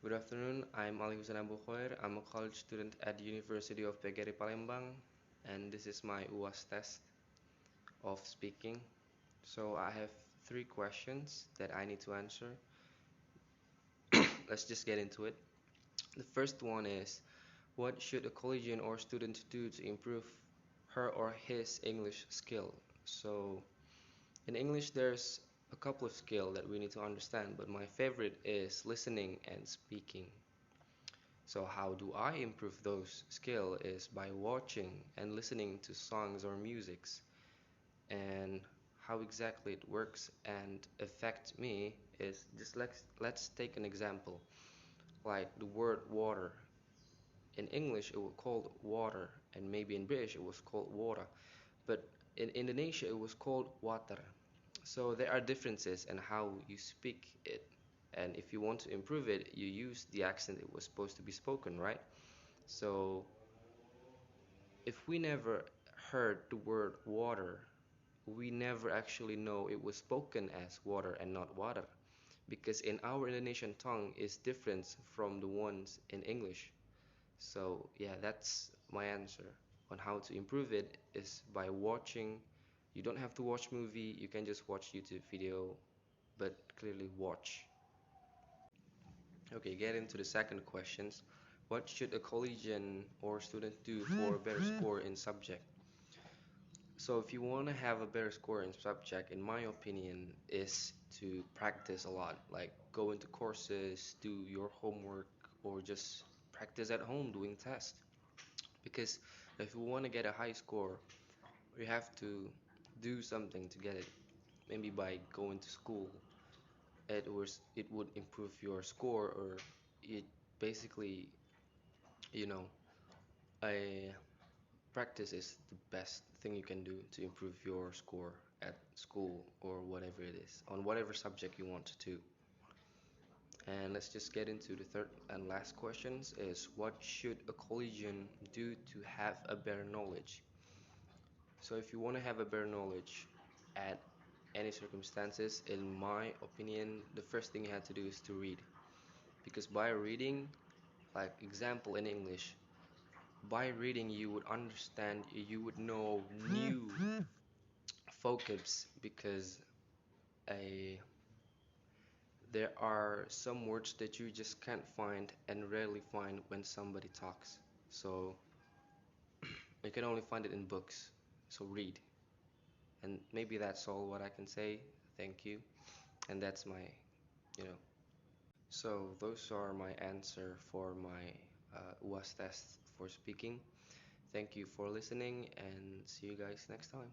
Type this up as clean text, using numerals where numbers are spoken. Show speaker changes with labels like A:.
A: Good afternoon. I'm Husein Abul Khoir. I'm a college student at the University of PGRI Palembang, and this is my UAS test of speaking. So I have three questions that I need to answer. Let's just get into it. The first one is, what should a collegian or student do to improve her or his English skill? So in English, there's a couple of skills that we need to understand, but my favorite is listening and speaking. So how do I improve those skills is by watching and listening to songs or musics, and how exactly it works and affect me is just let's take an example, like the word water. In English it was called water, and maybe in British it was called water, but in Indonesia it was called water. So there are differences in how you speak it, and if you want to improve it, you use the accent it was supposed to be spoken, right? So if we never heard the word water, we never actually know it was spoken as water and not water, because in our Indonesian tongue is different from the ones in English. So yeah, that's my answer on how to improve it is by watching. You don't have to watch movie, you can just watch YouTube video, but clearly watch. Okay, get into the second questions. What should a collegian or student do for a better score in subject? So if you want to have a better score in subject, in my opinion, is to practice a lot. Like go into courses, do your homework, or just practice at home doing tests. Because if you want to get a high score, you have to do something to get it. Maybe by going to school, it would improve your score, or it basically, you know, a practice is the best thing you can do to improve your score at school or whatever it is, on whatever subject you want to. And let's just get into the third and last questions is, what should a collegian do to have a better knowledge? So if you want to have a better knowledge at any circumstances, in my opinion, the first thing you have to do is to read. Because by reading, like example in English, by reading you would understand, you would know new vocabs, because a there are some words that you just can't find and rarely find when somebody talks. So you can only find it in books. So read. And maybe that's all what I can say. Thank you. And that's my, you know. So those are my answer for my UAS test for speaking. Thank you for listening, and see you guys next time.